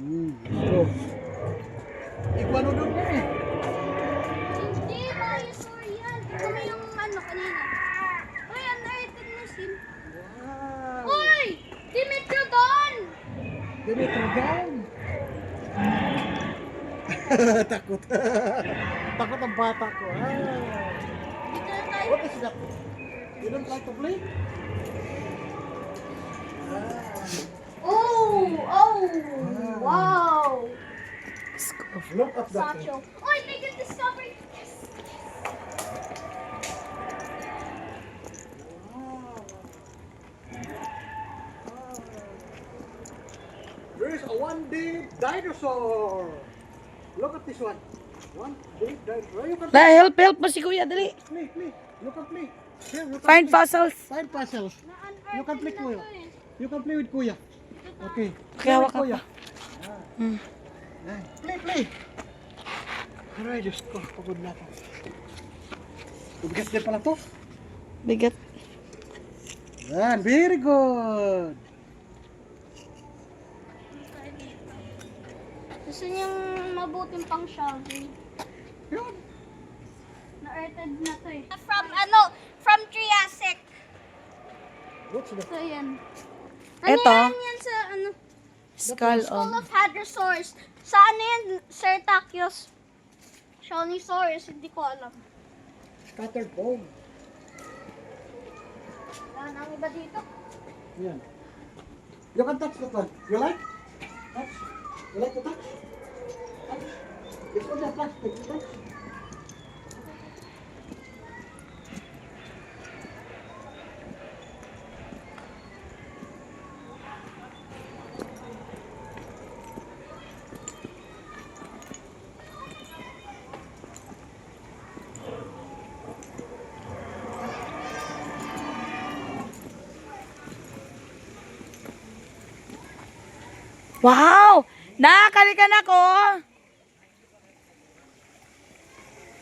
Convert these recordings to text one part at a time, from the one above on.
Go. Iguanodon niya eh. Hindi, dinosaur yan. Kami yung ano kanina. Uy, unearthed museum. Wow. Uy! Dimetrodon! Dimetrodon. Takot. Takot ang bata ko. Dito na tayo. What is that? You don't like to play? Oh! Oh! Wow! Look at that. Satchel. Uy, they can discover. Yes! There is a one-day dinosaur. Look at this one. One-day dinosaur. You can Help mo si Kuya, dali. play. You can play. Here, you can Find play. fossils. Find puzzles. Na-unearthed You can play, na Kuya. to eh. You can play with Kuya. Okay. Kaya Play with hawak ka Kuya. Hmm. Play. Aray, Diyos ko. Pagod na ako. Bigat din pala to. Bigat. Yan, very good. Gusto niyang mabuting pang shelving. Yun. Na-earthed na to eh. From Triassic. What's that? So yan. Eto. Yan sa Skull School on. of Hadrosaurs. Sa ano yan? Cetaceous. Shonisaurus. Hindi ko alam. Scattered bone. Yan ang iba dito. Yan. You can touch that one. You like? Touch. You like to touch? Touch. It's only a plastic. You touch. Wow! Nakakalikan ako!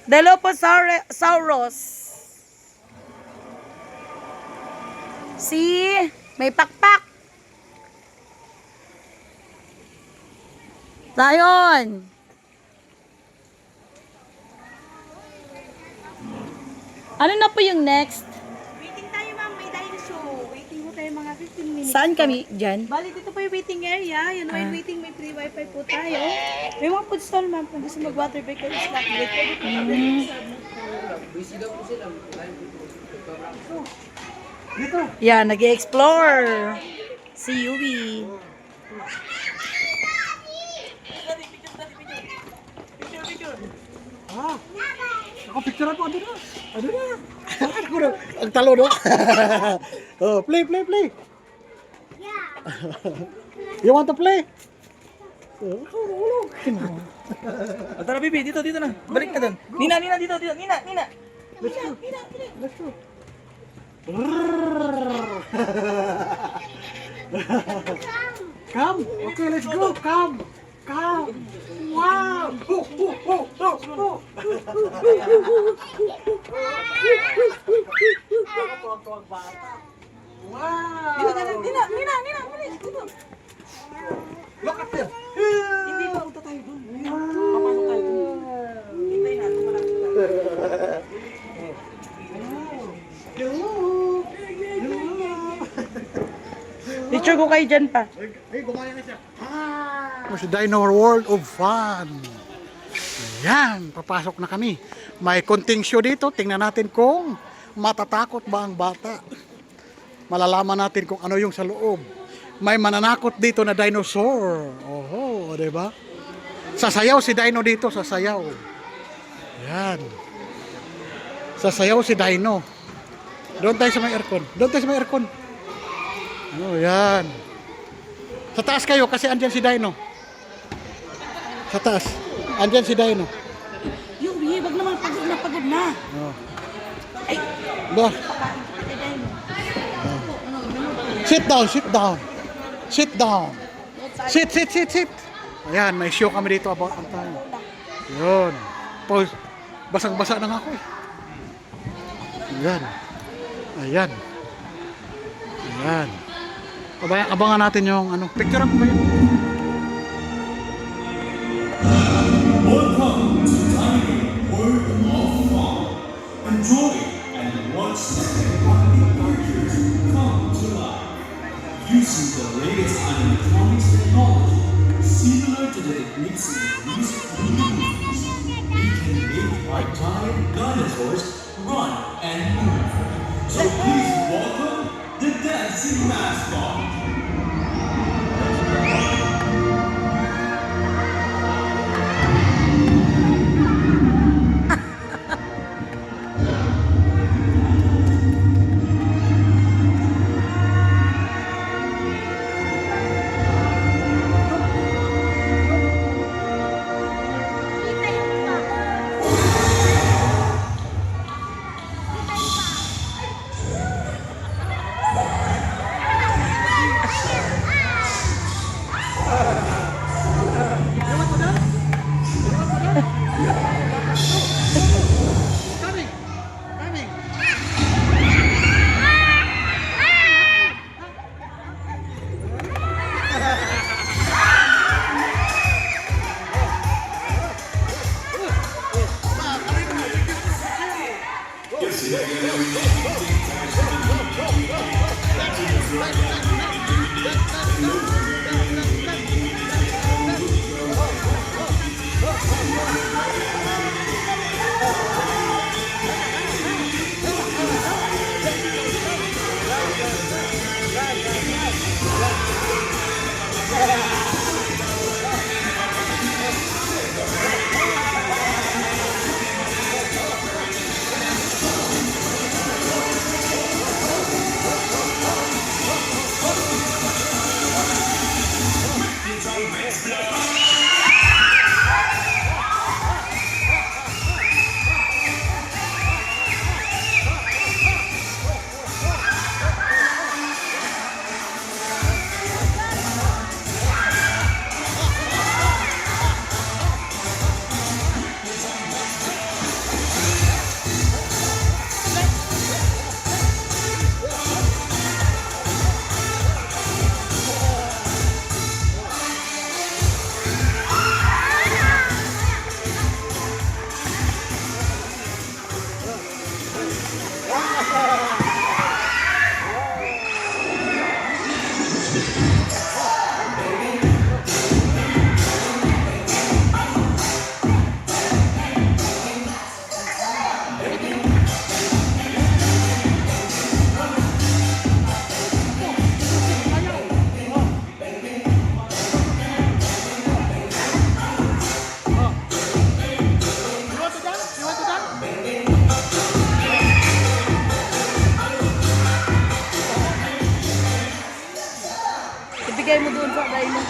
Dilophosaurus. See? May pakpak. Lion. Ano na po yung next? Waiting tayo ma'am, may dinosaur. Waiting mo tayo mga 15 minutes. Saan kami? Diyan? Bali, dito po yung waiting area. Yun, while waiting, may free wifi po tayo. May mga food stall ma'am. Kung gusto mag-water break or snack break, pwede po Dito. Yan, nag-explore. Si Yui. Ah. Ako picture ako. Ano na? Ako na. Ang talo no? Oh, play. You want to play? Tara, Bibi, dito na. Balik na doon. Nina, dito. Nina. Let's go. Come. Okay, let's go. Come. Wow. Wow. Nina, bilis, dito. Look at them. Hindi, papunta tayo dun. Papasok tayo dun. Hintayin natin, malapit lang. Picture ko kayo dyan pa. Hey, gumaya na siya. Sa Dino World of Fun. Yan, papasok na kami. May konting show dito. Tingnan natin kung matatakot ba ang bata. Malalaman natin kung ano yung sa loob. May mananakot dito na dinosaur. Oho, di ba? Sasayaw si Dino dito, sasayaw. Yan. Sasayaw si Dino. Doon tayo sa may aircon. Oh, yan. Sa taas kayo kasi andyan si Dino. Sa taas. Andyan si Dino. Yung bihi, wag naman pagod na. Oh. Ba. Sit down. Sit. Ayan, may show kami dito about ang time. Yun. Basang-basa na nga ako eh. Ayan. Abangan natin yung ano. Picture up ba yun? techniques in music we can make our giant dinosaurs run and move. So please welcome the dancing mascot. Kita yung iba. Kita yung iba. Coming! Coming! Ibigay mo doon sa dino.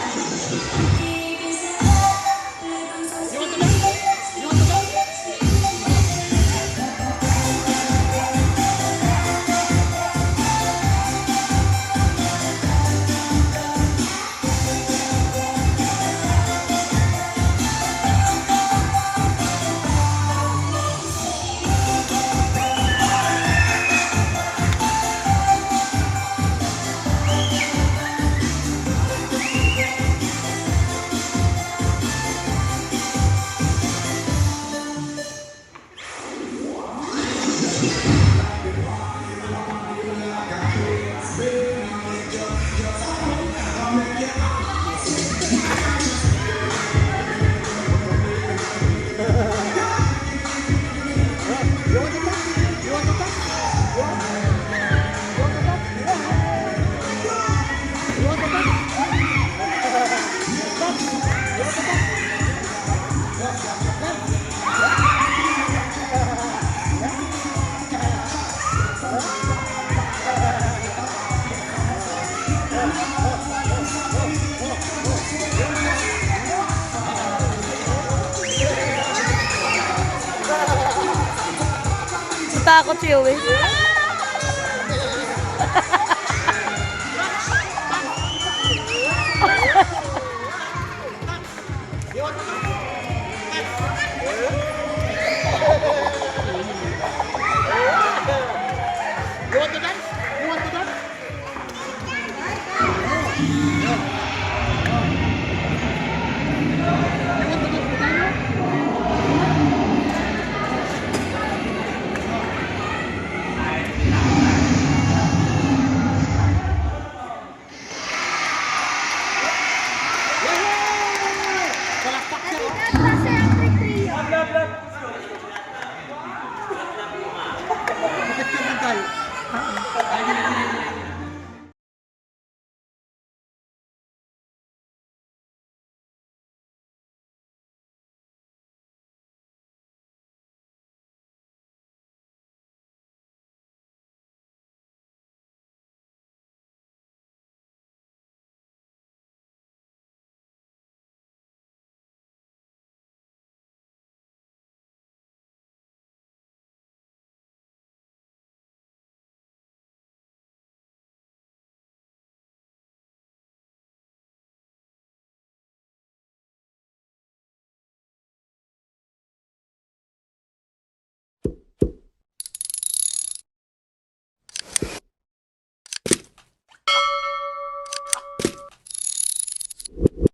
Takot si Uwi.